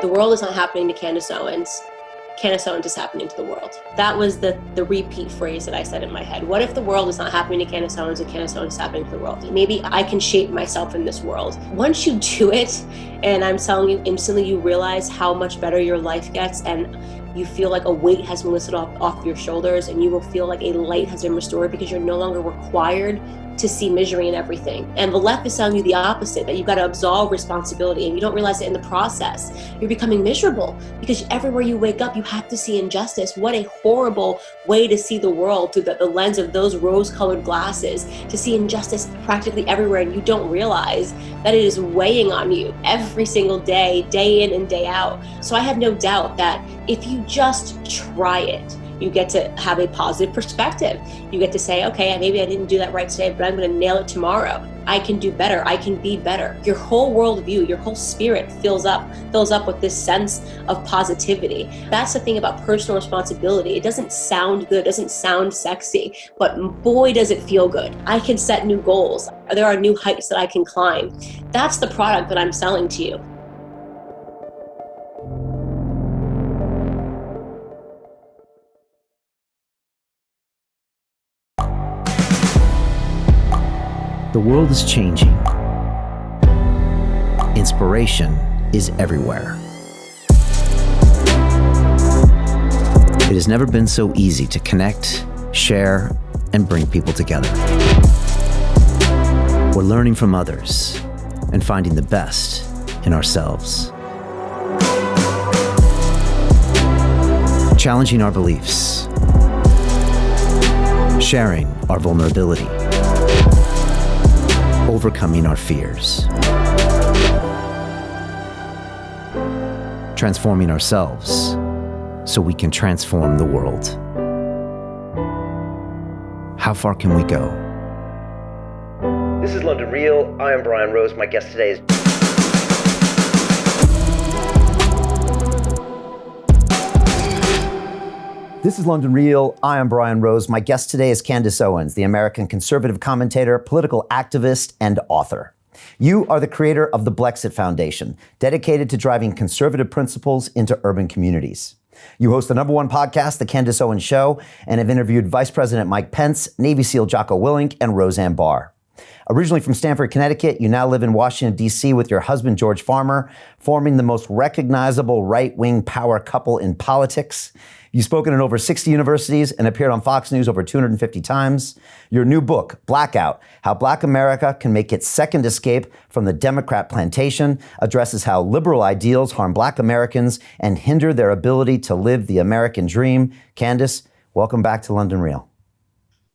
The world is not happening to Candace Owens. Candace Owens is happening to the world. That was the repeat phrase that I said in my head. What if the world is not happening to Candace Owens and Candace Owens is happening to the world? Maybe I can shape myself in this world. Once you do it, and I'm telling you, instantly you realize how much better your life gets, and you feel like a weight has been lifted off your shoulders, and you will feel like a light has been restored because you're no longer required to see misery in everything. And the left is telling you the opposite, that you've got to absolve responsibility, and you don't realize that in the process, you're becoming miserable because everywhere you wake up, you have to see injustice. What a horrible way to see the world through the lens of those rose-colored glasses, to see injustice practically everywhere, and you don't realize that it is weighing on you every single day, day in and day out. So I have no doubt that if you just try it, you get to have a positive perspective. You get to say, okay, maybe I didn't do that right today, but I'm going to nail it tomorrow. I can do better. I can be better. Your whole worldview, your whole spirit fills up with this sense of positivity. That's the thing about personal responsibility. It doesn't sound good, doesn't sound sexy, but boy, does it feel good. I can set new goals. There are new heights that I can climb. That's the product that I'm selling to you. The world is changing. Inspiration is everywhere. It has never been so easy to connect, share, and bring people together. We're learning from others and finding the best in ourselves. Challenging our beliefs. Sharing our vulnerability. Overcoming our fears. Transforming ourselves so we can transform the world. How far can we go? This is London Real. I am Brian Rose. My guest today is... This is London Real. I am Brian Rose. My guest today is Candace Owens, the American conservative commentator, political activist, and author. You are the creator of the Blexit Foundation, dedicated to driving conservative principles into urban communities. You host the #1 podcast, The Candace Owens Show, and have interviewed Vice President Mike Pence, Navy SEAL Jocko Willink, and Roseanne Barr. Originally from Stamford, Connecticut, you now live in Washington, D.C. with your husband, George Farmer, forming the most recognizable right-wing power couple in politics. You've spoken at over 60 universities and appeared on Fox News over 250 times. Your new book, Blackout: How Black America Can Make Its Second Escape from the Democrat Plantation, addresses how liberal ideals harm Black Americans and hinder their ability to live the American dream. Candace, welcome back to London Real.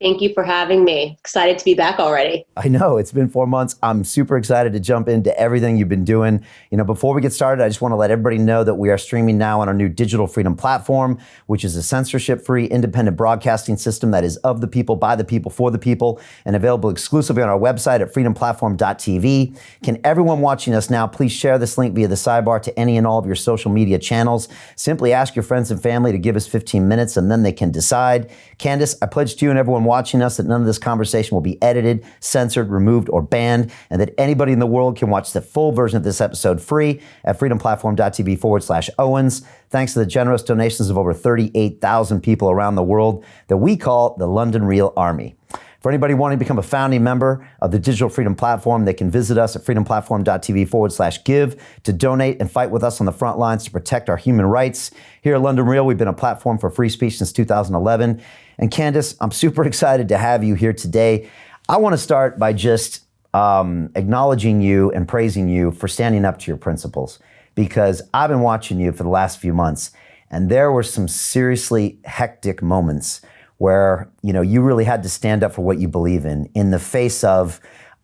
Thank you for having me. Excited to be back already. I know, it's been 4 months. I'm super excited to jump into everything you've been doing. Before we get started, I just want to let everybody know that we are streaming now on our new Digital Freedom platform, which is a censorship-free, independent broadcasting system that is of the people, by the people, for the people, and available exclusively on our website at freedomplatform.tv. Can everyone watching us now please share this link via the sidebar to any and all of your social media channels? Simply ask your friends and family to give us 15 minutes, and then they can decide. Candace, I pledge to you and everyone watching us that none of this conversation will be edited, censored, removed, or banned, and that anybody in the world can watch the full version of this episode free at freedomplatform.tv/Owens. Thanks to the generous donations of over 38,000 people around the world that we call the London Real Army. For anybody wanting to become a founding member of the Digital Freedom Platform, they can visit us at freedomplatform.tv/give to donate and fight with us on the front lines to protect our human rights. Here at London Real, we've been a platform for free speech since 2011. And Candace, I'm super excited to have you here today. I want to start by just acknowledging you and praising you for standing up to your principles, because I've been watching you for the last few months, and there were some seriously hectic moments where, you really had to stand up for what you believe in the face of,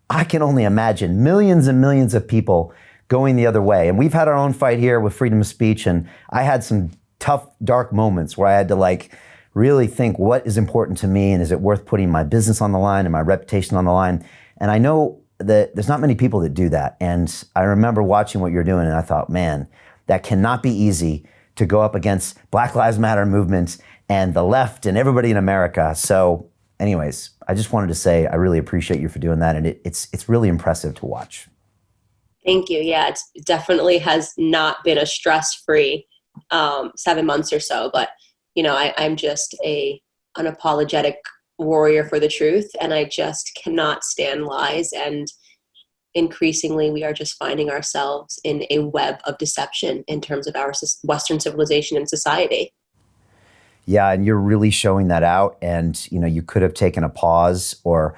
I can only imagine, millions and millions of people going the other way. And we've had our own fight here with freedom of speech, and I had some tough, dark moments where I had to really think, what is important to me, and is it worth putting my business on the line and my reputation on the line? And I know that there's not many people that do that. And I remember watching what you're doing, and I thought, man, that cannot be easy to go up against Black Lives Matter movement and the left and everybody in America. So anyways, I just wanted to say I really appreciate you for doing that, and it's really impressive to watch. Thank you. Yeah, it definitely has not been a stress-free 7 months or so, but I'm just a unapologetic warrior for the truth, and I just cannot stand lies. And increasingly, we are just finding ourselves in a web of deception in terms of our Western civilization and society. Yeah, and you're really showing that out. And, you could have taken a pause or,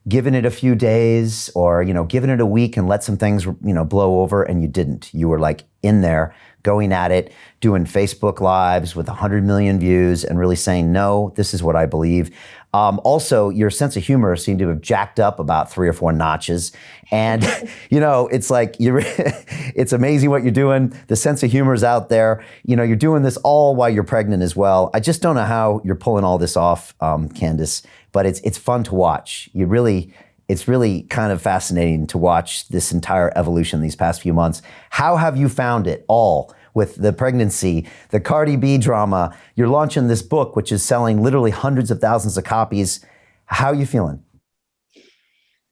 given it a few days or, given it a week and let some things, blow over, and you didn't. You were like in there, going at it, doing Facebook Lives with 100 million views and really saying, no, this is what I believe. Also, your sense of humor seemed to have jacked up about 3 or 4 notches. And, it's like, it's amazing what you're doing. The sense of humor is out there. You're doing this all while you're pregnant as well. I just don't know how you're pulling all this off, Candace, but it's fun to watch. It's really kind of fascinating to watch this entire evolution these past few months. How have you found it all? With the pregnancy, the Cardi B drama, you're launching this book, which is selling literally hundreds of thousands of copies. How are you feeling?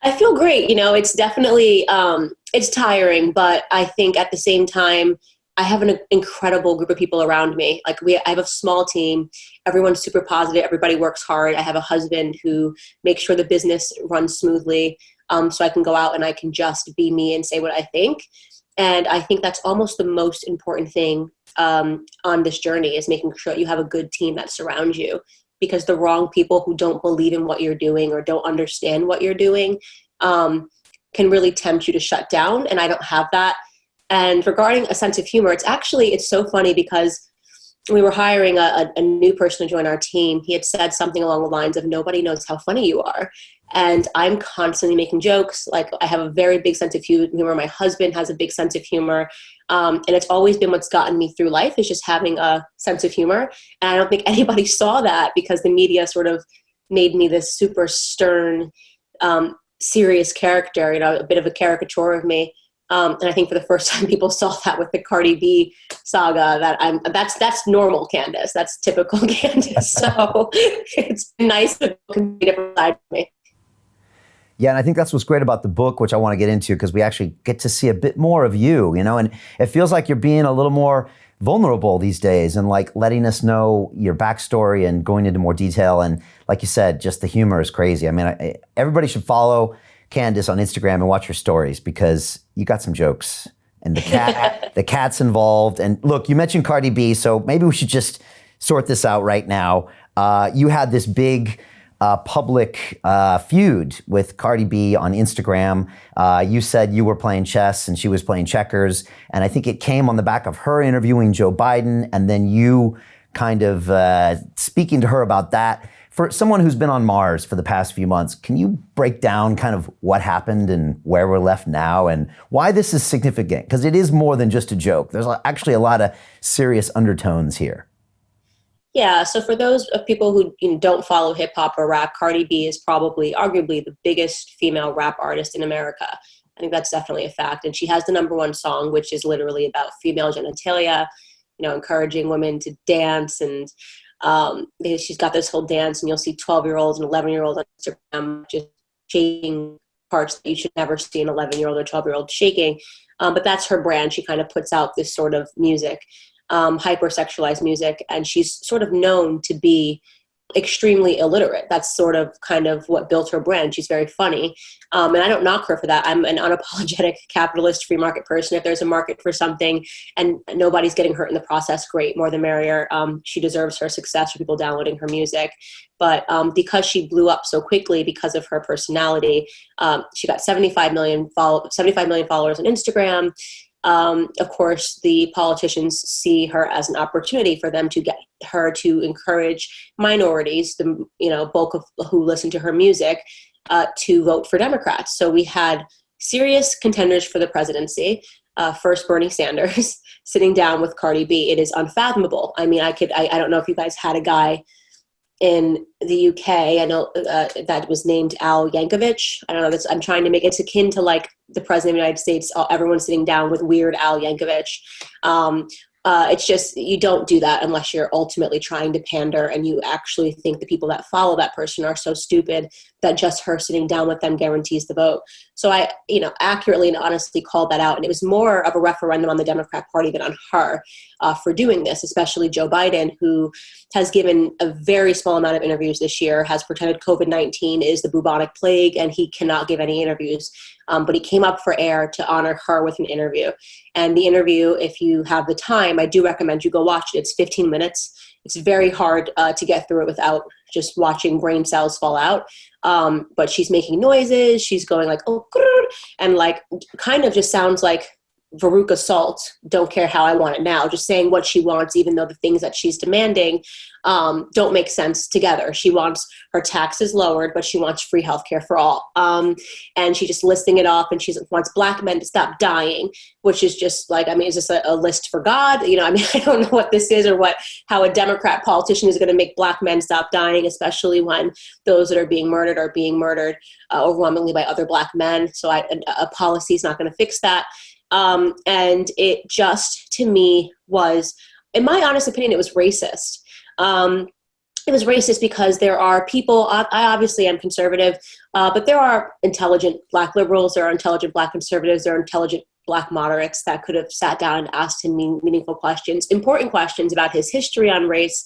I feel great. It's definitely, it's tiring, but I think at the same time, I have an incredible group of people around me. Like I have a small team. Everyone's super positive. Everybody works hard. I have a husband who makes sure the business runs smoothly. So I can go out and I can just be me and say what I think. And I think that's almost the most important thing on this journey, is making sure you have a good team that surrounds you, because the wrong people who don't believe in what you're doing or don't understand what you're doing can really tempt you to shut down. And I don't have that. And regarding a sense of humor, it's so funny, because we were hiring a new person to join our team. He had said something along the lines of, nobody knows how funny you are. And I'm constantly making jokes. Like, I have a very big sense of humor. My husband has a big sense of humor. And it's always been what's gotten me through life, is just having a sense of humor. And I don't think anybody saw that, because the media sort of made me this super stern, serious character, a bit of a caricature of me. And I think for the first time, people saw that with the Cardi B saga, that's normal Candace. That's typical Candace. So it's nice to see a different side of me. Yeah, and I think that's what's great about the book, which I want to get into, because we actually get to see a bit more of you, and it feels like you're being a little more vulnerable these days and like letting us know your backstory and going into more detail. And like you said, just the humor is crazy. I mean, everybody should follow Candace on Instagram and watch her stories, because you got some jokes, and the cat's involved. And look, you mentioned Cardi B, so maybe we should just sort this out right now. You had this big public feud with Cardi B on Instagram. You said you were playing chess and she was playing checkers, and I think it came on the back of her interviewing Joe Biden, and then you kind of speaking to her about that. For someone who's been on Mars for the past few months, can you break down kind of what happened and where we're left now and why this is significant? Because it is more than just a joke. There's actually a lot of serious undertones here. Yeah, so for those people who don't follow hip hop or rap, Cardi B is probably, arguably, the biggest female rap artist in America. I think that's definitely a fact. And she has the #1 song, which is literally about female genitalia, encouraging women to dance. And she's got this whole dance, and you'll see 12-year-olds and 11-year-olds on Instagram just shaking parts that you should never see an 11-year-old or 12-year-old shaking. But that's her brand. She kind of puts out this sort of music, hypersexualized music, and she's sort of known to be extremely illiterate. That's sort of kind of what built her brand. She's very funny. And I don't knock her for that. I'm an unapologetic capitalist free market person. If there's a market for something and nobody's getting hurt in the process, great, more the merrier. She deserves her success for people downloading her music. But because she blew up so quickly because of her personality, she got 75 million followers on Instagram. Of course, the politicians see her as an opportunity for them to get her to encourage minorities, the bulk of who listen to her music, to vote for Democrats. So we had serious contenders for the presidency. First, Bernie Sanders sitting down with Cardi B. It is unfathomable. I mean, I don't know if you guys had a guy in the UK, I know that was named Al Yankovic. I don't know. I'm trying to make it's akin to like the president of the United States. Everyone's sitting down with weird Al Yankovic. It's just, you don't do that unless you're ultimately trying to pander and you actually think the people that follow that person are so stupid that just her sitting down with them guarantees the vote. So I, accurately and honestly called that out. And it was more of a referendum on the Democrat Party than on her for doing this, especially Joe Biden, who has given a very small amount of interviews this year, has pretended COVID-19 is the bubonic plague, and he cannot give any interviews. But he came up for air to honor her with an interview. And the interview, if you have the time, I do recommend you go watch it. It's 15 minutes. It's very hard to get through it without just watching brain cells fall out. But she's making noises. She's going like, oh, and like kind of just sounds like Veruca Salt, don't care how I want it now, just saying what she wants, even though the things that she's demanding don't make sense together. She wants her taxes lowered, but she wants free healthcare for all. And she just listing it off, and she wants Black men to stop dying, which is just like, is this a list for God? I don't know what this is or how a Democrat politician is going to make Black men stop dying, especially when those that are being murdered overwhelmingly by other Black men. So a policy is not going to fix that. And it just, to me, was, in my honest opinion, it was racist. It was racist because there are people, I obviously am conservative, but there are intelligent Black liberals, there are intelligent Black conservatives, there are intelligent Black moderates that could have sat down and asked him meaningful questions, important questions about his history on race.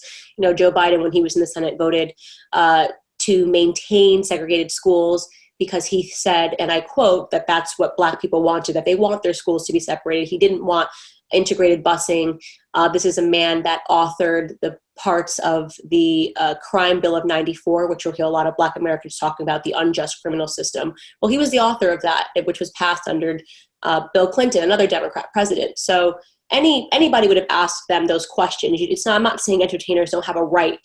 Joe Biden, when he was in the Senate, voted to maintain segregated schools, because he said, and I quote, that that's what Black people wanted, that they want their schools to be separated. He didn't want integrated busing. This is a man that authored the parts of the crime bill of 94, which you'll hear a lot of Black Americans talking about, the unjust criminal system. Well, he was the author of that, which was passed under Bill Clinton, another Democrat president. So anybody would have asked them those questions. I'm not saying entertainers don't have a right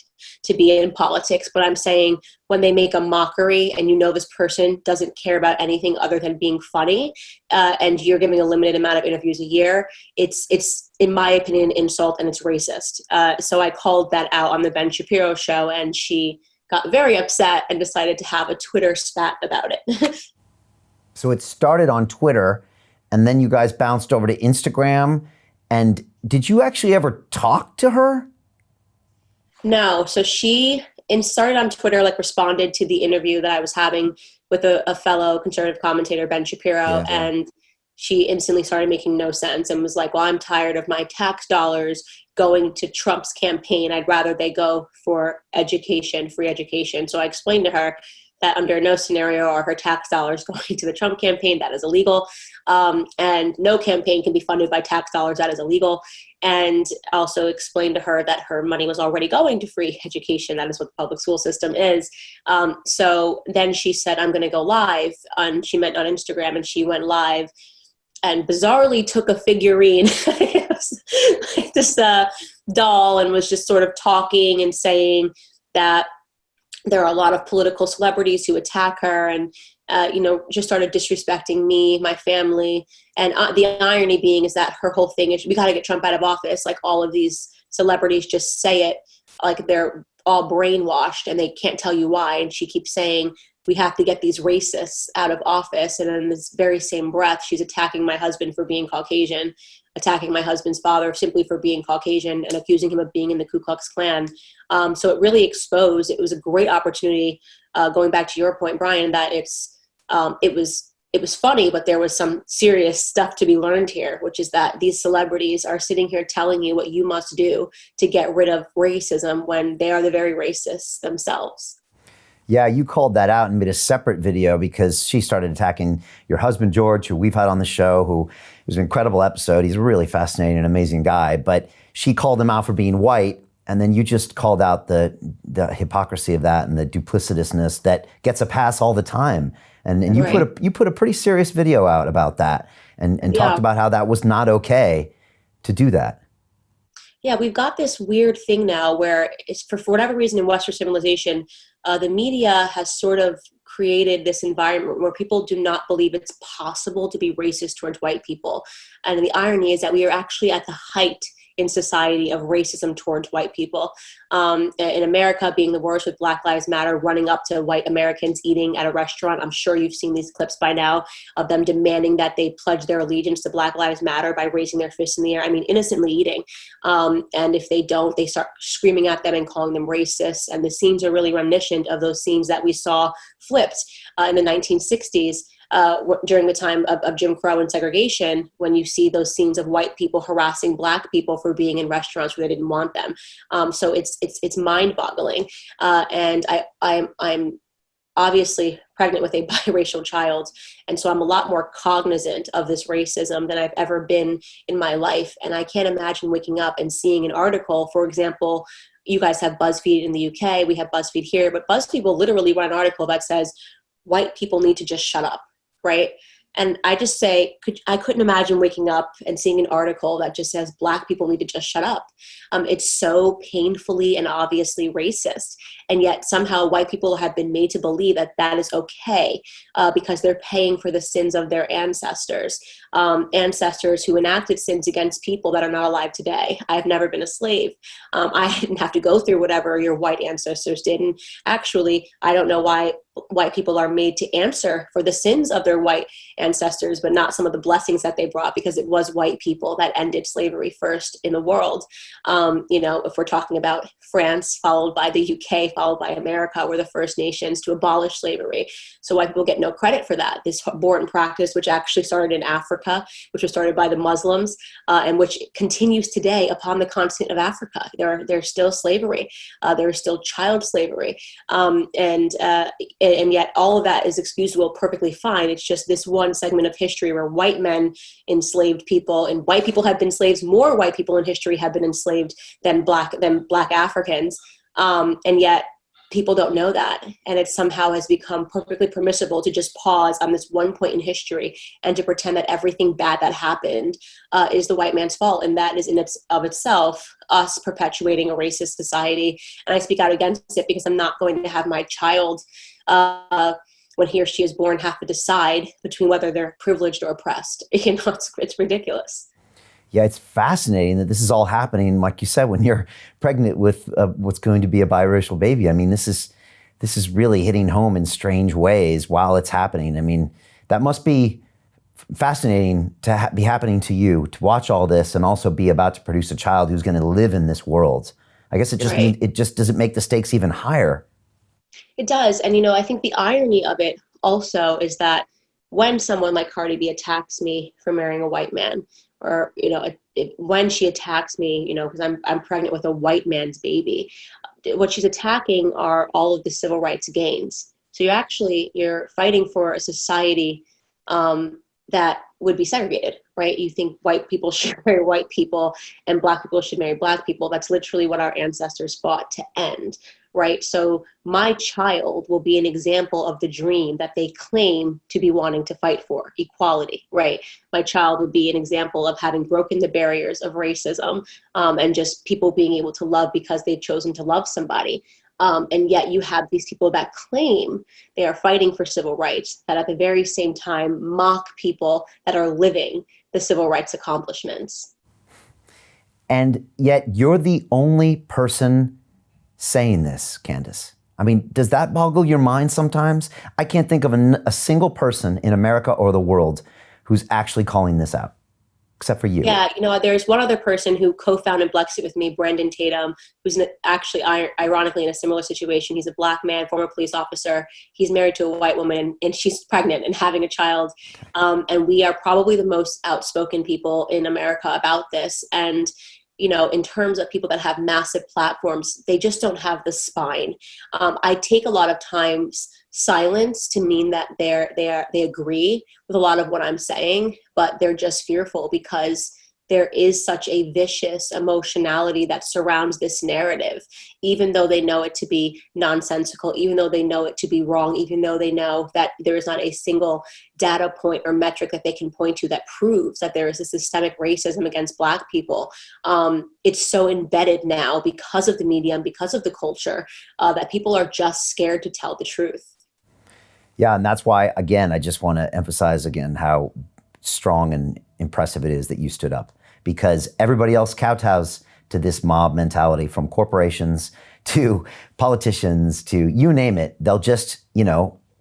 to be in politics, but I'm saying when they make a mockery and this person doesn't care about anything other than being funny, and you're giving a limited amount of interviews a year, it's in my opinion, an insult, and it's racist. So I called that out on the Ben Shapiro show, and she got very upset and decided to have a Twitter spat about it. So it started on Twitter, and then you guys bounced over to Instagram. And did you actually ever talk to her? No. So she started on Twitter, responded to the interview that I was having with a fellow conservative commentator, Ben Shapiro. Yeah. And she instantly started making no sense and was like, well, I'm tired of my tax dollars going to Trump's campaign. I'd rather they go for education, free education. So I explained to her that under no scenario are her tax dollars going to the Trump campaign. That is illegal. And no campaign can be funded by tax dollars. That is illegal. And also explained to her that her money was already going to free education. That is what the public school system is. So then she said, I'm going to go live. She meant on Instagram, and she went live and bizarrely took a figurine, this doll, and was just sort of talking and saying that there are a lot of political celebrities who attack her, and just started disrespecting me, my family. And the irony being is that her whole thing is, we got to get Trump out of office. Like, all of these celebrities just say it like they're all brainwashed, and they can't tell you why. And she keeps saying, we have to get these racists out of office. And in this very same breath, she's attacking my husband for being Caucasian, attacking my husband's father simply for being Caucasian, and accusing him of being in the Ku Klux Klan. So it really exposed, it was a great opportunity, going back to your point, Brian, that it was funny, but there was some serious stuff to be learned here, which is that these celebrities are sitting here telling you what you must do to get rid of racism when they are the very racists themselves. Yeah, you called that out and made a separate video because she started attacking your husband, George, who we've had on the show, who was an incredible episode. He's a really fascinating and amazing guy, but she called him out for being white. And then you just called out the hypocrisy of that and the duplicitousness that gets a pass all the time. And you right. put a pretty serious video out about that and talked about how that was not okay to do that. Yeah, we've got this weird thing now where it's for whatever reason in Western civilization, the media has sort of created this environment where people do not believe it's possible to be racist towards white people. And the irony is that we are actually at the height in society of racism towards white people. In America being the worst, with Black Lives Matter running up to white Americans eating at a restaurant. I'm sure you've seen these clips by now of them demanding that they pledge their allegiance to Black Lives Matter by raising their fists in the air. I mean, innocently eating. And if they don't, they start screaming at them and calling them racist. And the scenes are really reminiscent of those scenes that we saw flipped in the 1960s. During the time of Jim Crow and segregation, when you see those scenes of white people harassing Black people for being in restaurants where they didn't want them. So it's mind-boggling. And I'm obviously pregnant with a biracial child. And so I'm a lot more cognizant of this racism than I've ever been in my life. And I can't imagine waking up and seeing an article, for example, you guys have BuzzFeed in the UK, we have BuzzFeed here, but BuzzFeed will literally write an article that says, white people need to just shut up. Right. And I just say, I couldn't imagine waking up and seeing an article that just says Black people need to just shut up. It's so painfully and obviously racist. And yet somehow white people have been made to believe that that is okay because they're paying for the sins of their ancestors, ancestors who enacted sins against people that are not alive today. I've never been a slave. I didn't have to go through whatever your white ancestors did. And actually, I don't know why white people are made to answer for the sins of their white ancestors, but not some of the blessings that they brought, because it was white people that ended slavery first in the world. If we're talking about France, followed by the UK, followed by America, were the first nations to abolish slavery. So white people get no credit for that. This abortion practice, which actually started in Africa, which was started by the Muslims, and which continues today upon the continent of Africa. There's still slavery. There's still child slavery. And yet all of that is excusable perfectly fine. It's just this one segment of history where white men enslaved people, and white people have been slaves. More white people in history have been enslaved than black Africans. And yet people don't know that. And it somehow has become perfectly permissible to just pause on this one point in history and to pretend that everything bad that happened is the white man's fault. And that is in of itself us perpetuating a racist society. And I speak out against it because I'm not going to have my child when he or she is born have to decide between whether they're privileged or oppressed. It's ridiculous. Yeah, it's fascinating that this is all happening, like you said, when you're pregnant with what's going to be a biracial baby. I mean, this is really hitting home in strange ways while it's happening. I mean, that must be fascinating to be happening to you, to watch all this and also be about to produce a child who's going to live in this world. I guess it just does it make the stakes even higher. It does. And, I think the irony of it also is that when someone like Cardi B attacks me for marrying a white man, or, when she attacks me, because I'm pregnant with a white man's baby, what she's attacking are all of the civil rights gains. So you're fighting for a society that would be segregated, right? You think white people should marry white people and Black people should marry Black people. That's literally what our ancestors fought to end, right? So my child will be an example of the dream that they claim to be wanting to fight for, equality, right? My child would be an example of having broken the barriers of racism and just people being able to love because they've chosen to love somebody. And yet you have these people that claim they are fighting for civil rights, that at the very same time mock people that are living the civil rights accomplishments. And yet you're the only person saying this, Candace. I mean, does that boggle your mind sometimes? I can't think of a single person in America or the world who's actually calling this out, except for you. Yeah, there's one other person who co-founded Blexit with me, Brendan Tatum, who's actually ironically in a similar situation. He's a Black man, former police officer. He's married to a white woman and she's pregnant and having a child. And we are probably the most outspoken people in America about this. And in terms of people that have massive platforms, they just don't have the spine. I take a lot of times silence to mean that they agree with a lot of what I'm saying, but they're just fearful because there is such a vicious emotionality that surrounds this narrative, even though they know it to be nonsensical, even though they know it to be wrong, even though they know that there is not a single data point or metric that they can point to that proves that there is a systemic racism against Black people. It's so embedded now because of the media and because of the culture that people are just scared to tell the truth. Yeah, and that's why, again, I just want to emphasize again how strong and impressive it is that you stood up. because everybody else kowtows to this mob mentality, from corporations to politicians to you name it. They'll just,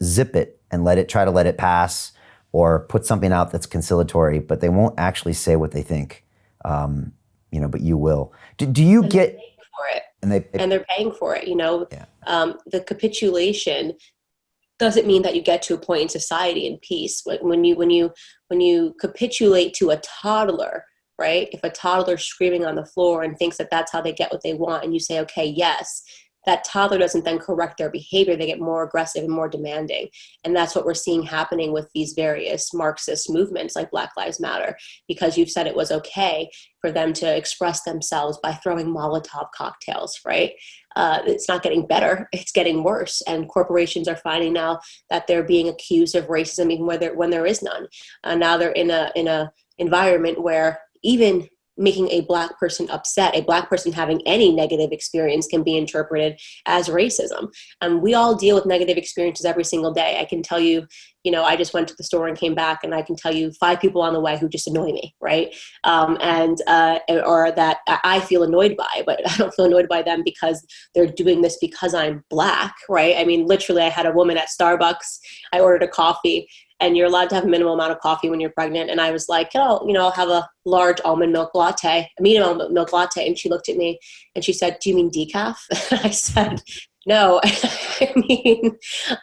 zip it and try to let it pass, or put something out that's conciliatory, but they won't actually say what they think. But you will. Do you get for it? And they're paying for it. Yeah. The capitulation doesn't mean that you get to a point in society in peace. When you capitulate to a toddler, right? If a toddler's screaming on the floor and thinks that that's how they get what they want, and you say, okay, yes, that toddler doesn't then correct their behavior. They get more aggressive and more demanding. And that's what we're seeing happening with these various Marxist movements like Black Lives Matter, because you've said it was okay for them to express themselves by throwing Molotov cocktails, right? It's not getting better, it's getting worse. And corporations are finding now that they're being accused of racism even when there is none. Now they're in a environment where even making a Black person upset, a Black person having any negative experience, can be interpreted as racism. And we all deal with negative experiences every single day. I can tell you, I just went to the store and came back, and I can tell you 5 people on the way who just annoy me, right? Or that I feel annoyed by, but I don't feel annoyed by them because they're doing this because I'm Black, right? I mean, literally, I had a woman at Starbucks. I ordered a coffee, and you're allowed to have a minimal amount of coffee when you're pregnant. And I was like, I'll have a large almond milk latte, a medium almond milk latte. And she looked at me and she said, do you mean decaf? I said, no,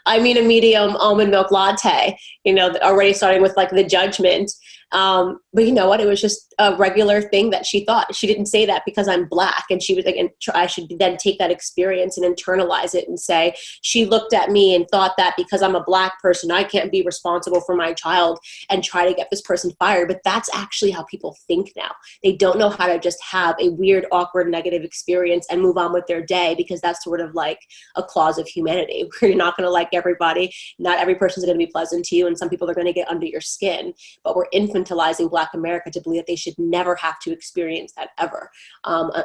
I mean a medium almond milk latte, already starting with like the judgment. But you know what? It was just a regular thing that she thought. She didn't say that because I'm Black. And she was like, and I should then take that experience and internalize it and say, she looked at me and thought that because I'm a Black person, I can't be responsible for my child, and try to get this person fired. But that's actually how people think now. They don't know how to just have a weird, awkward, negative experience and move on with their day, because that's sort of like a clause of humanity where you're not going to like everybody. Not every person's going to be pleasant to you. And some people are going to get under your skin, but we're infantilizing Black America to believe that they should never have to experience that ever,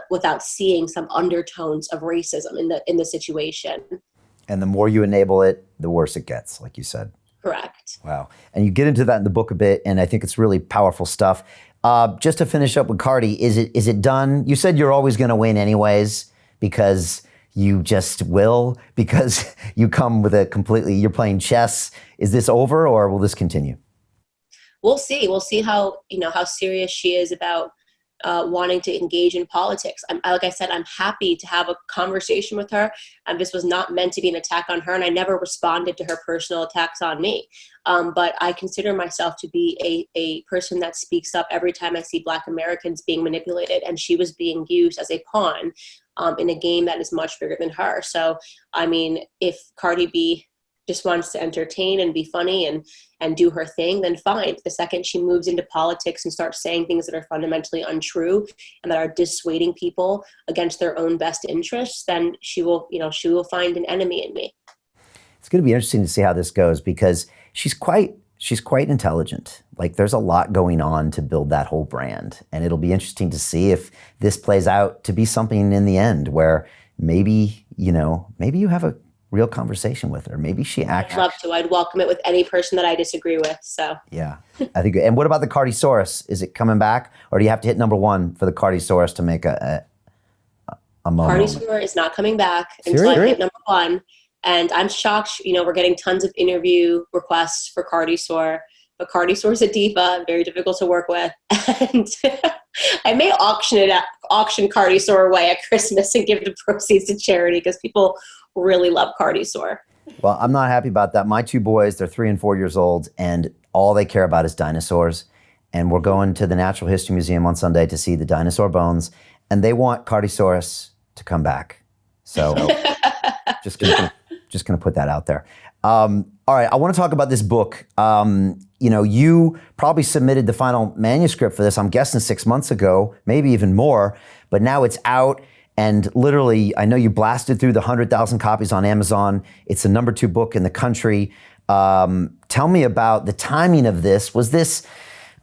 without seeing some undertones of racism in the situation. And the more you enable it, the worse it gets, like you said. Correct. Wow. And you get into that in the book a bit, and I think it's really powerful stuff. Just to finish up with Cardi, is it done? You said you're always going to win anyways, because you just will, because you come with you're playing chess. Is this over, or will this continue? We'll see. We'll see how serious she is about wanting to engage in politics. Like I said, I'm happy to have a conversation with her. This was not meant to be an attack on her, and I never responded to her personal attacks on me. But I consider myself to be a person that speaks up every time I see Black Americans being manipulated, and she was being used as a pawn in a game that is much bigger than her. So, if Cardi B just wants to entertain and be funny and do her thing, then fine. The second she moves into politics and starts saying things that are fundamentally untrue and that are dissuading people against their own best interests, then she will find an enemy in me. It's going to be interesting to see how this goes, because she's quite intelligent. Like, there's a lot going on to build that whole brand, and it'll be interesting to see if this plays out to be something in the end where maybe you have a real conversation with her. Maybe she actually... I'd love to. I'd welcome it with any person that I disagree with. So yeah, I think. And what about the Cardi-saurus? Is it coming back, or do you have to hit #1 for the Cardi-saurus to make a moment? Cardi-saurus is not coming back until I hit #1, and I'm shocked. We're getting tons of interview requests for Cardi-saurus, but Cardi-saurus is a diva, very difficult to work with, and I may auction Cardi-saurus away at Christmas and give the proceeds to charity, because people really love Cardi-saurus. Well, I'm not happy about that. My 2 boys, they're 3 and 4 years old, and all they care about is dinosaurs. And we're going to the Natural History Museum on Sunday to see the dinosaur bones, and they want Cardi-saurus to come back. So just gonna put that out there. All right, I want to talk about this book. You probably submitted the final manuscript for this, I'm guessing 6 months ago, maybe even more, but now it's out. And literally, I know you blasted through the 100,000 copies on Amazon. It's the #2 book in the country. Tell me about the timing of this. Was this,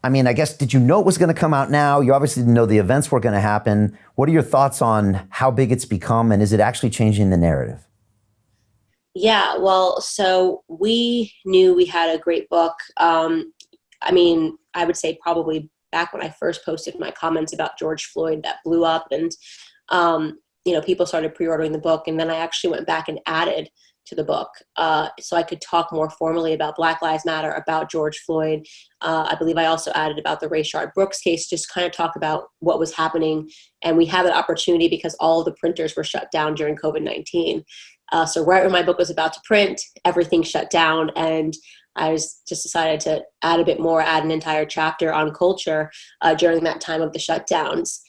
I guess, did you know it was going to come out now? You obviously didn't know the events were going to happen. What are your thoughts on how big it's become, and is it actually changing the narrative? Yeah, well, so we knew we had a great book. I would say probably back when I first posted my comments about George Floyd that blew up, and people started pre-ordering the book. And then I actually went back and added to the book so I could talk more formally about Black Lives Matter, about George Floyd. I believe I also added about the Rayshard Brooks case, just kind of talk about what was happening. And we had an opportunity because all of the printers were shut down during COVID-19. So right when my book was about to print, everything shut down. And I just decided to add a bit more, add an entire chapter on culture during that time of the shutdowns.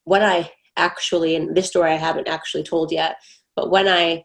When I actually, and this story I haven't actually told yet, but when I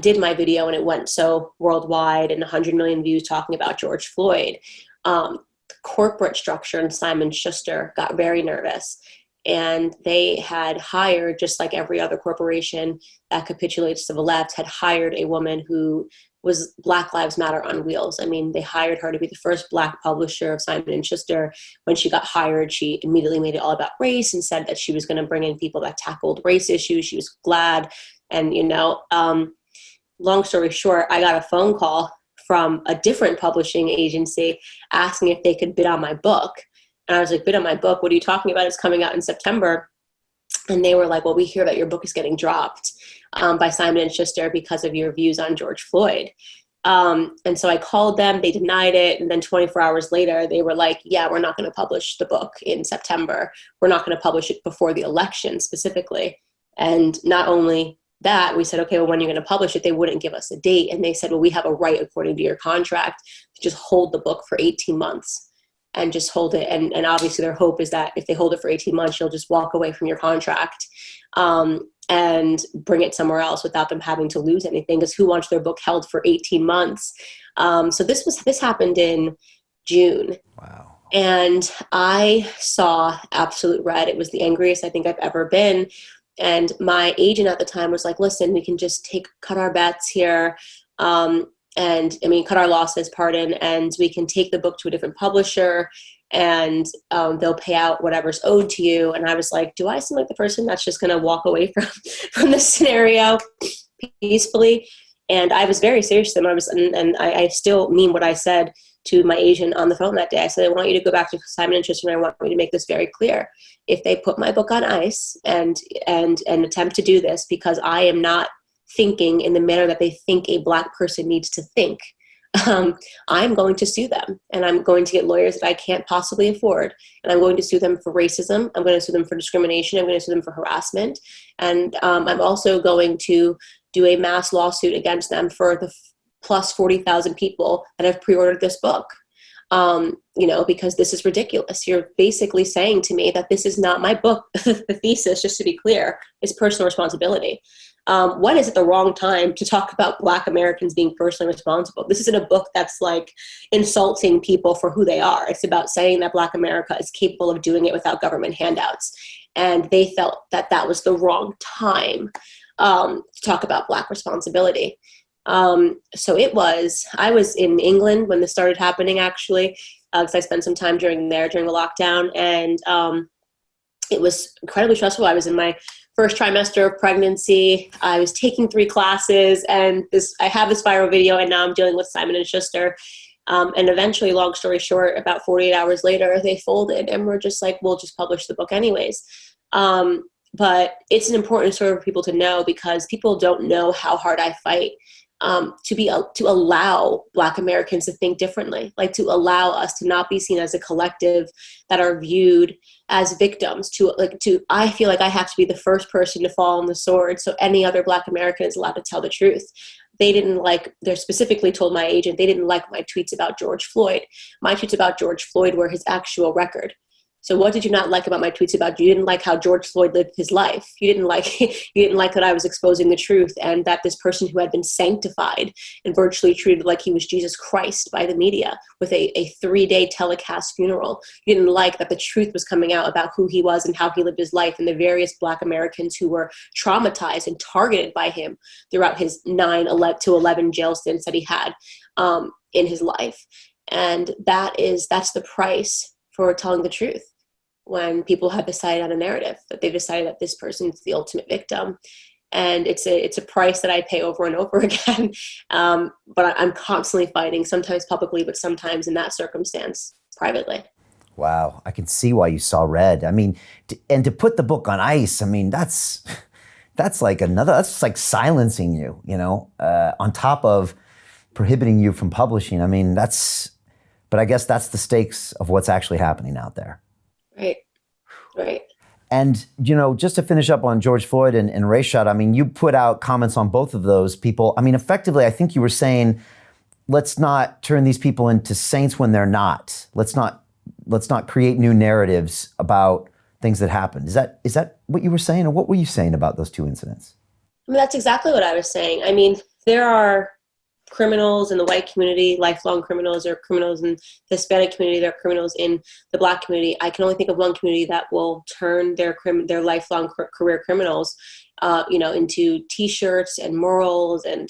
did my video and it went so worldwide and 100 million views talking about George Floyd, the corporate structure in Simon Schuster got very nervous. And they had hired, just like every other corporation that capitulates to the left, had hired a woman who was Black Lives Matter on wheels. I mean, they hired her to be the first Black publisher of Simon & Schuster. When she got hired, she immediately made it all about race and said that she was going to bring in people that tackled race issues. She was glad. And, long story short, I got a phone call from a different publishing agency asking if they could bid on my book. And I was like, bid on my book? What are you talking about? It's coming out in September. And they were like, well, we hear that your book is getting dropped by Simon & Schuster because of your views on George Floyd. And so I called them, they denied it. And then 24 hours later, they were like, yeah, we're not going to publish the book in September. We're not going to publish it before the election specifically. And not only that, we said, okay, well, when are you going to publish it? They wouldn't give us a date. And they said, well, we have a right, according to your contract, to just hold the book for 18 months. And just hold it. And obviously their hope is that if they hold it for 18 months, you'll just walk away from your contract and bring it somewhere else without them having to lose anything, because who wants their book held for 18 months? So this happened in June. Wow. And I saw absolute red. It was the angriest I think I've ever been. And my agent at the time was like, listen, we can just cut our bets here. Cut our losses, and we can take the book to a different publisher and they'll pay out whatever's owed to you. And I was like, do I seem like the person that's just going to walk away from this scenario peacefully? And I was very serious to them. I still mean what I said to my agent on the phone that day. I said, I want you to go back to Simon & Schuster, and I want you to make this very clear. If they put my book on ice and attempt to do this because I am not thinking in the manner that they think a Black person needs to think, I'm going to sue them, and I'm going to get lawyers that I can't possibly afford, and I'm going to sue them for racism. I'm going to sue them for discrimination. I'm going to sue them for harassment. And I'm also going to do a mass lawsuit against them for the plus 40,000 people that have pre-ordered this book. Because this is ridiculous. You're basically saying to me that this is not my book. The thesis, just to be clear, is personal responsibility. When is it the wrong time to talk about Black Americans being personally responsible? This isn't a book that's like insulting people for who they are. It's about saying that Black America is capable of doing it without government handouts. And they felt that that was the wrong time to talk about Black responsibility. I was in England when this started happening, actually, because I spent some time during the lockdown, and it was incredibly stressful. I was in my first trimester of pregnancy. I was taking 3 classes, and I have this viral video, and now I'm dealing with Simon & Schuster. And eventually, long story short, about 48 hours later, they folded, and we're just like, we'll just publish the book anyways. But it's an important story for people to know, because people don't know how hard I fight to allow Black Americans to think differently, like to allow us to not be seen as a collective that are viewed as victims. I feel like I have to be the first person to fall on the sword, so any other Black American is allowed to tell the truth. They specifically told my agent they didn't like my tweets about George Floyd. My tweets about George Floyd were his actual record. So what did you not like about my tweets about you? You didn't like how George Floyd lived his life. You didn't like that I was exposing the truth, and that this person who had been sanctified and virtually treated like he was Jesus Christ by the media with a 3-day telecast funeral. You didn't like that the truth was coming out about who he was and how he lived his life, and the various Black Americans who were traumatized and targeted by him throughout his 9-11 jail stints that he had in his life. And that's the price for telling the truth. When people have decided on a narrative, that they've decided that this person's the ultimate victim. And it's a price that I pay over and over again. But I'm constantly fighting, sometimes publicly, but sometimes in that circumstance, privately. Wow, I can see why you saw red. I mean, and to put the book on ice, I mean, that's like silencing you, on top of prohibiting you from publishing. I mean, but I guess that's the stakes of what's actually happening out there. Right. And, just to finish up on George Floyd and Rayshad, I mean, you put out comments on both of those people. I mean, effectively, I think you were saying, let's not turn these people into saints when they're not. Let's not create new narratives about things that happened. Is that what you were saying, or what were you saying about those two incidents? I mean, that's exactly what I was saying. I mean, there are criminals in the white community, lifelong criminals. There are criminals in the Hispanic community. There are criminals in the Black community. I can only think of one community that will turn their lifelong career criminals, into T-shirts and murals and,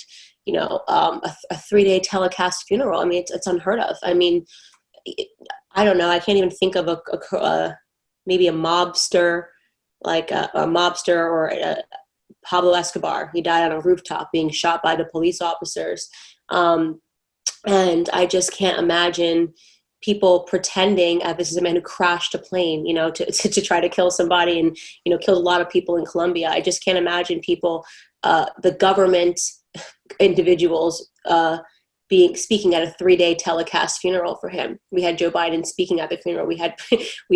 a 3-day telecast funeral. I mean, it's unheard of. I mean, I don't know. I can't even think of maybe a mobster, like a mobster or Pablo Escobar. He died on a rooftop being shot by the police officers. And I just can't imagine people pretending this is a man who crashed a plane, to try to kill somebody and, killed a lot of people in Colombia. I just can't imagine people, the government, individuals, speaking at a 3-day telecast funeral for him. We had Joe Biden speaking at the funeral. We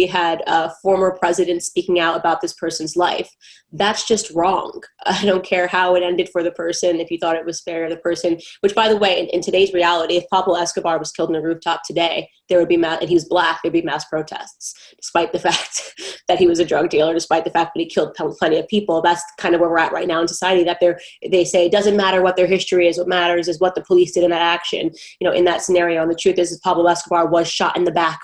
had former presidents speaking out about this person's life. That's just wrong. I don't care how it ended for the person. If you thought it was fair, the person, which by the way, in today's reality, if Pablo Escobar was killed on a rooftop today, there would be and he was Black, there'd be mass protests, despite the fact that he was a drug dealer, despite the fact that he killed plenty of people. That's kind of where we're at right now in society, that they say it doesn't matter what their history is. What matters is what the police did in that action, in that scenario. And the truth is Pablo Escobar was shot in the back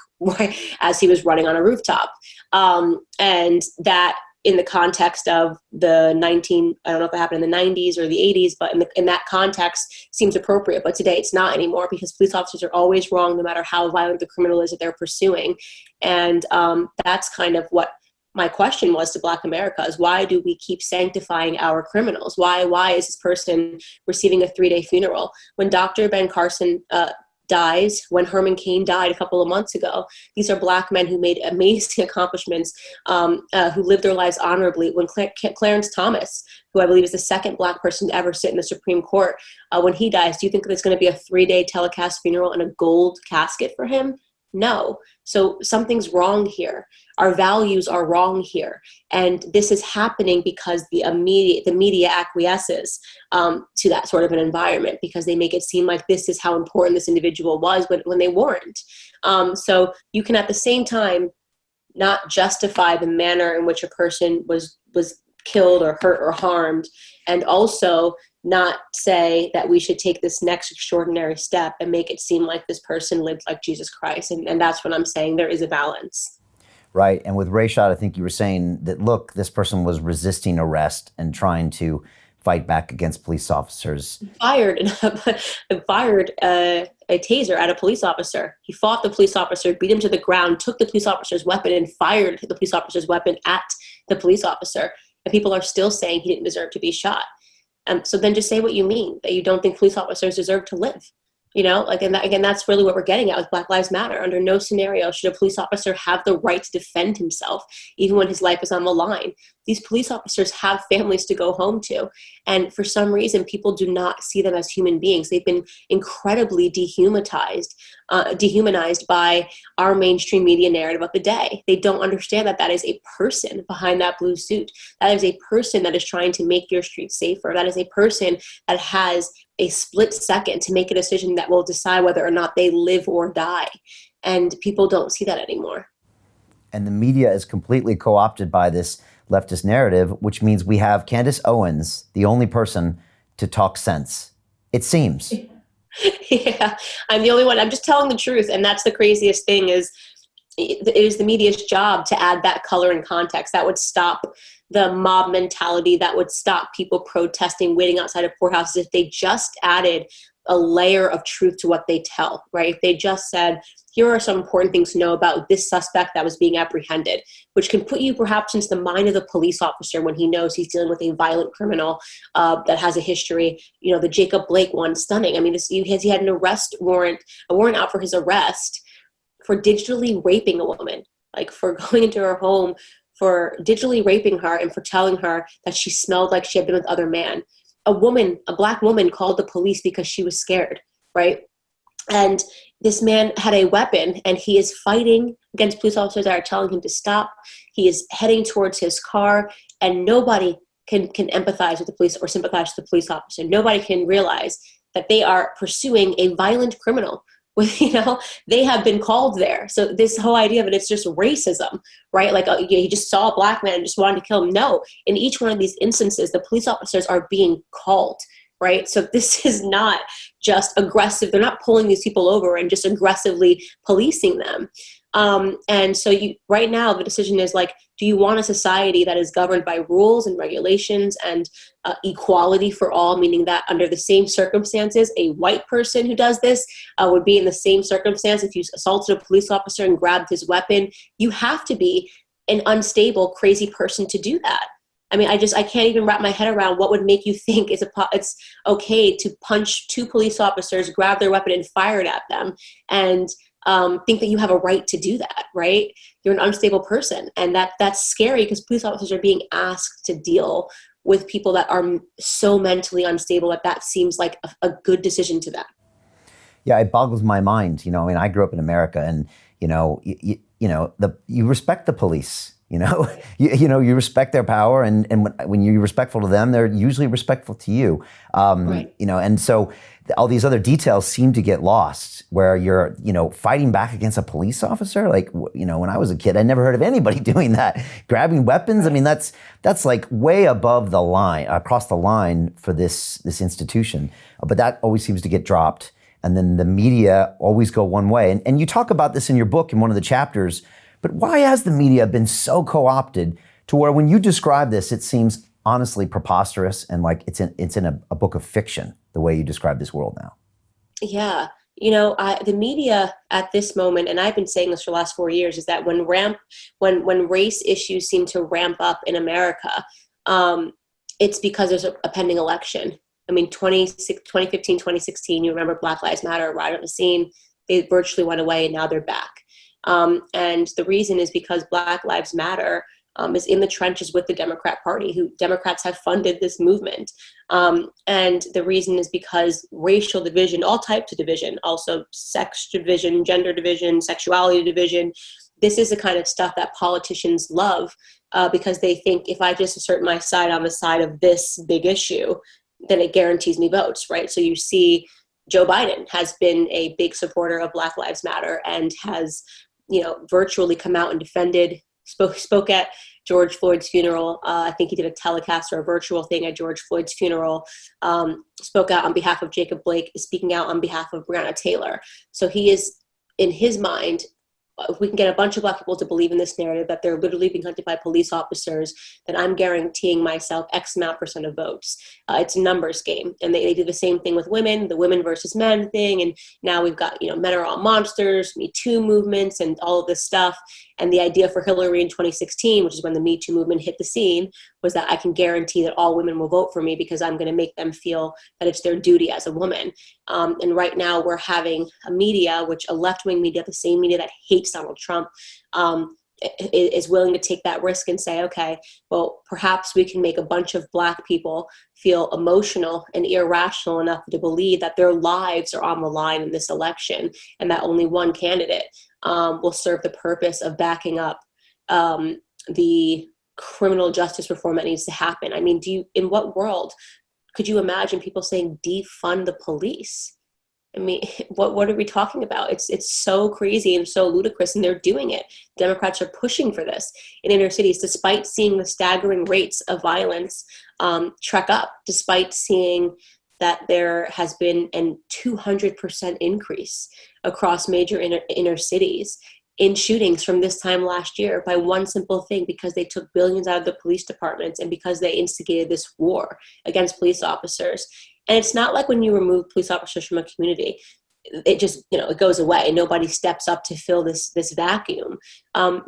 as he was running on a rooftop. And that, in the context of I don't know if it happened in the 90s or the 80s, but in that context seems appropriate. But today it's not anymore, because police officers are always wrong, no matter how violent the criminal is that they're pursuing. And that's kind of what my question was to Black America, is why do we keep sanctifying our criminals? Why is this person receiving a 3-day funeral? When Dr. Ben Carson dies, when Herman Cain died a couple of months ago, these are Black men who made amazing accomplishments, who lived their lives honorably. When Clarence Thomas, who I believe is the second Black person to ever sit in the Supreme Court, when he dies, do you think there's going to be a 3-day telecast funeral and a gold casket for him? No. So something's wrong here. Our values are wrong here. And this is happening because the media acquiesces to that sort of an environment, because they make it seem like this is how important this individual was when they weren't. So you can at the same time not justify the manner in which a person was killed or hurt or harmed, and also not say that we should take this next extraordinary step and make it seem like this person lived like Jesus Christ. And that's what I'm saying. There is a balance. Right. And with Rayshad, I think you were saying that, look, this person was resisting arrest and trying to fight back against police officers. Fired a taser at a police officer. He fought the police officer, beat him to the ground, took the police officer's weapon, and fired the police officer's weapon at the police officer. And people are still saying he didn't deserve to be shot. So then just say what you mean, that you don't think police officers deserve to live. And that's really what we're getting at with Black Lives Matter. Under no scenario should a police officer have the right to defend himself, even when his life is on the line. These police officers have families to go home to. And for some reason, people do not see them as human beings. They've been incredibly dehumanized by our mainstream media narrative of the day. They don't understand that is a person behind that blue suit. That is a person that is trying to make your streets safer. That is a person that has a split second to make a decision that will decide whether or not they live or die. And people don't see that anymore. And the media is completely co-opted by this leftist narrative, which means we have Candace Owens, the only person to talk sense, it seems. Yeah, I'm the only one. I'm just telling the truth. And that's the craziest thing, is it is the media's job to add that color and context. That would stop the mob mentality, that would stop people protesting, waiting outside of courthouses, if they just added a layer of truth to what they tell, right? If they just said, here are some important things to know about this suspect that was being apprehended, which can put you perhaps into the mind of the police officer when he knows he's dealing with a violent criminal that has a history. The Jacob Blake one, stunning. I mean, he had an arrest warrant, a warrant out for his arrest for digitally raping a woman, like for going into her home, for digitally raping her and for telling her that she smelled like she had been with other men. A Black woman called the police because she was scared, right? And this man had a weapon and he is fighting against police officers that are telling him to stop. He is heading towards his car, and nobody can empathize with the police or sympathize with the police officer. Nobody can realize that they are pursuing a violent criminal. With, they have been called there. So this whole idea of it, it's just racism, right? Like, he just saw a Black man and just wanted to kill him. No, in each one of these instances, the police officers are being called, right? So this is not just aggressive. They're not pulling these people over and just aggressively policing them. And so right now, the decision is like, do you want a society that is governed by rules and regulations and equality for all, meaning that under the same circumstances, a white person who does this would be in the same circumstance if you assaulted a police officer and grabbed his weapon? You have to be an unstable, crazy person to do that. I mean, I can't even wrap my head around what would make you think it's okay to punch two police officers, grab their weapon and fire it at them, and think that you have a right to do that, right? You're an unstable person. And that's scary because police officers are being asked to deal with people that are so mentally unstable that seems like a good decision to them. Yeah, it boggles my mind. I grew up in America, and you respect the police. You respect their power, and when you're respectful to them, they're usually respectful to you. Right. And so all these other details seem to get lost where you're, fighting back against a police officer. Like, when I was a kid, I never heard of anybody doing that. Grabbing weapons. I mean, that's like way above the line, across the line for this institution. But that always seems to get dropped. And then the media always go one way. And you talk about this in your book in one of the chapters. But why has the media been so co-opted to where when you describe this, it seems honestly preposterous and like it's in a book of fiction, the way you describe this world now? Yeah. The media at this moment, and I've been saying this for the last 4 years, is that when race issues seem to ramp up in America, it's because there's a pending election. I mean, 2015, 2016, you remember Black Lives Matter right on the scene. They virtually went away and now they're back. And the reason is because Black Lives Matter is in the trenches with the Democrat Party, who Democrats have funded this movement. And the reason is because racial division, all types of division, also sex division, gender division, sexuality division, this is the kind of stuff that politicians love because they think if I just assert my side on the side of this big issue, then it guarantees me votes, right? So you see Joe Biden has been a big supporter of Black Lives Matter and has virtually come out and defended, spoke at George Floyd's funeral. I think he did a telecast or a virtual thing at George Floyd's funeral, spoke out on behalf of Jacob Blake, speaking out on behalf of Breonna Taylor. So he is, in his mind, if we can get a bunch of Black people to believe in this narrative that they're literally being hunted by police officers, then I'm guaranteeing myself X amount % of votes. It's a numbers game. And they do the same thing with women, the women versus men thing. And now we've got, men are all monsters, Me Too movements and all of this stuff. And the idea for Hillary in 2016, which is when the Me Too movement hit the scene, was that I can guarantee that all women will vote for me because I'm going to make them feel that it's their duty as a woman. And right now we're having a media, which a left-wing media, the same media that hates Donald Trump, is willing to take that risk and say, okay, well, perhaps we can make a bunch of Black people feel emotional and irrational enough to believe that their lives are on the line in this election and that only one candidate will serve the purpose of backing up the criminal justice reform that needs to happen. I mean, in what world could you imagine people saying defund the police? I mean, what are we talking about? It's so crazy and so ludicrous, and they're doing it. Democrats are pushing for this in inner cities, despite seeing the staggering rates of violence trek up, despite seeing that there has been a 200% increase across major inner cities in shootings from this time last year by one simple thing, because they took billions out of the police departments and because they instigated this war against police officers. And it's not like when you remove police officers from a community, it just, it goes away. Nobody steps up to fill this vacuum.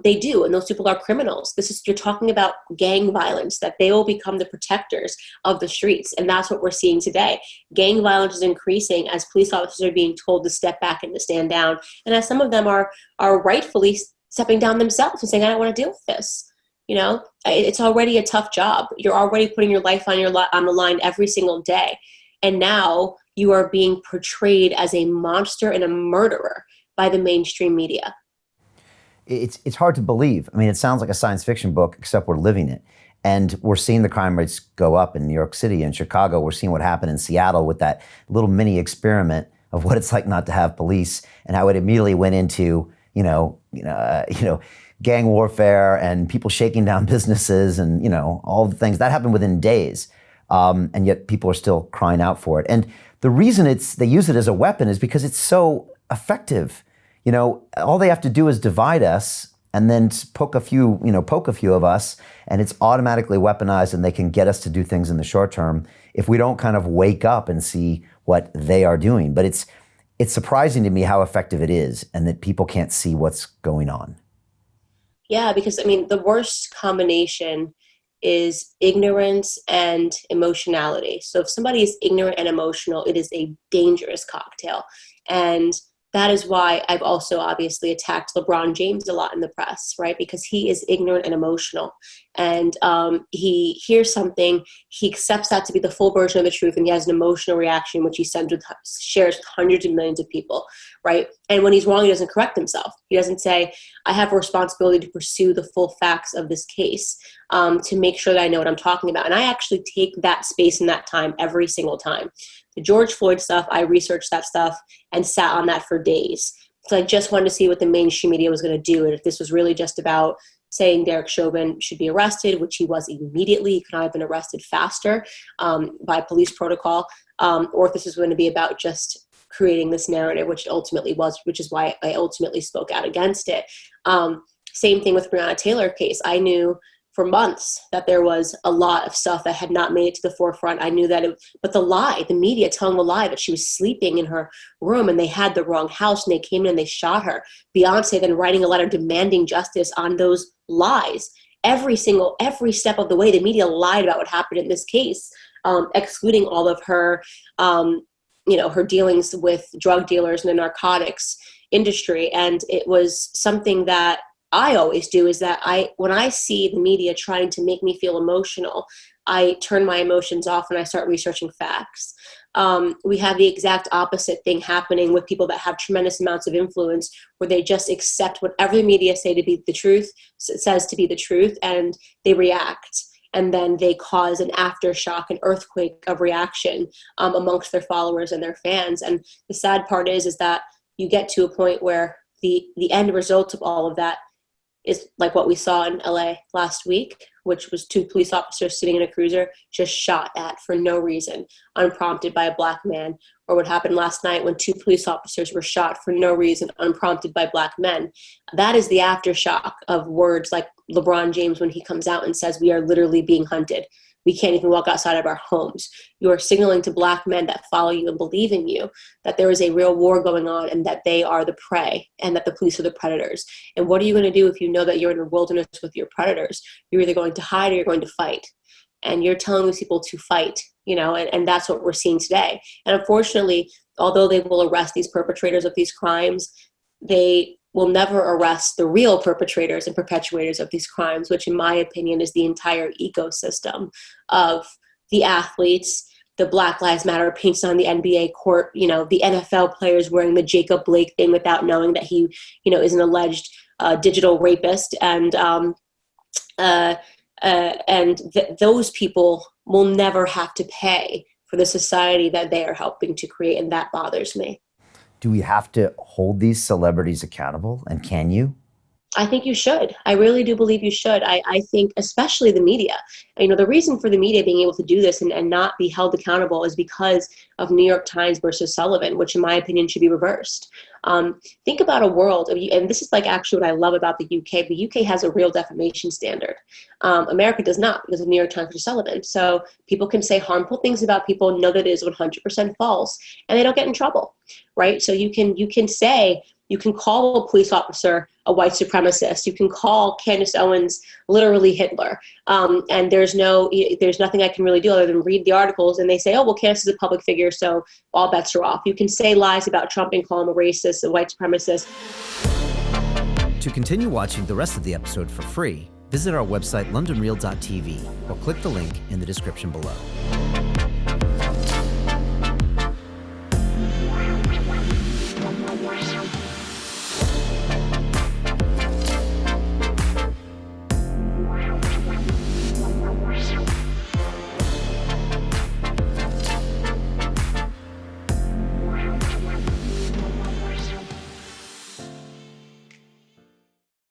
They do, and those people are criminals. You're talking about gang violence, that they will become the protectors of the streets, and that's what we're seeing today. Gang violence is increasing as police officers are being told to step back and to stand down, and as some of them are rightfully stepping down themselves and saying, I don't want to deal with this. It's already a tough job. You're already putting your life on the line every single day, and now you are being portrayed as a monster and a murderer by the mainstream media. It's hard to believe. I mean, it sounds like a science fiction book, except we're living it. And we're seeing the crime rates go up in New York City and Chicago. We're seeing what happened in Seattle with that little mini experiment of what it's like not to have police, and how it immediately went into, gang warfare and people shaking down businesses and, all the things that happened within days. And yet people are still crying out for it. And the reason they use it as a weapon is because it's so effective. All they have to do is divide us and then poke a few of us, and it's automatically weaponized, and they can get us to do things in the short term if we don't kind of wake up and see what they are doing. But it's surprising to me how effective it is, and that people can't see what's going on. Yeah, because the worst combination is ignorance and emotionality. So if somebody is ignorant and emotional, it is a dangerous cocktail. And that is why I've also obviously attacked LeBron James a lot in the press, right? Because he is ignorant and emotional. And he hears something, he accepts that to be the full version of the truth, and he has an emotional reaction, which he shares with hundreds of millions of people, right? And when he's wrong, he doesn't correct himself. He doesn't say, I have a responsibility to pursue the full facts of this case, to make sure that I know what I'm talking about. And I actually take that space and that time every single time. The George Floyd stuff, I researched that stuff and sat on that for days. So I just wanted to see what the mainstream media was going to do. And if this was really just about saying Derek Chauvin should be arrested, which he was immediately, he could not have been arrested faster by police protocol, or if this was going to be about just creating this narrative, which ultimately was, which is why I ultimately spoke out against it. Same thing with Breonna Taylor case. I knew for months that there was a lot of stuff that had not made it to the forefront. I knew that, but the media telling the lie that she was sleeping in her room and they had the wrong house and they came in and they shot her. Beyonce then writing a letter demanding justice on those lies. Every step of the way, the media lied about what happened in this case, excluding all of her, her dealings with drug dealers and the narcotics industry. And it was something that I always do, is that when I see the media trying to make me feel emotional, I turn my emotions off and I start researching facts. We have the exact opposite thing happening with people that have tremendous amounts of influence, where they just accept whatever the media says to be the truth, and they react. And then they cause an aftershock, an earthquake of reaction amongst their followers and their fans. And the sad part is that you get to a point where the end result of all of that is like what we saw in LA last week, which was 2 police officers sitting in a cruiser just shot at for no reason, unprompted by a black man. Or what happened last night when 2 police officers were shot for no reason, unprompted by black men. That is the aftershock of words like LeBron James when he comes out and says, we are literally being hunted. We can't even walk outside of our homes. You are signaling to black men that follow you and believe in you that there is a real war going on, and that they are the prey, and that the police are the predators. And what are you going to do if you know that you're in a wilderness with your predators? You're either going to hide or you're going to fight. And you're telling these people to fight, and that's what we're seeing today. And unfortunately, although they will arrest these perpetrators of these crimes, they will never arrest the real perpetrators and perpetuators of these crimes, which in my opinion is the entire ecosystem of the athletes, the Black Lives Matter paints on the NBA court, the NFL players wearing the Jacob Blake thing without knowing that he, is an alleged digital rapist. And those people will never have to pay for the society that they are helping to create. And that bothers me. Do we have to hold these celebrities accountable? And can you? I think you should. I really do believe you should. I think especially the media. The reason for the media being able to do this and not be held accountable is because of New York Times versus Sullivan, which in my opinion should be reversed. Think about a world of, and this is like actually what I love about the UK. The UK has a real defamation standard. America does not, because of New York Times versus Sullivan. So people can say harmful things about people, know that it is 100% false, and they don't get in trouble, right? So you can say, you can call a police officer a white supremacist. You can call Candace Owens literally Hitler. And there's nothing I can really do other than read the articles, and they say, oh, well, Candace is a public figure, so all bets are off. You can say lies about Trump and call him a racist, a white supremacist. To continue watching the rest of the episode for free, visit our website, londonreal.tv, or click the link in the description below.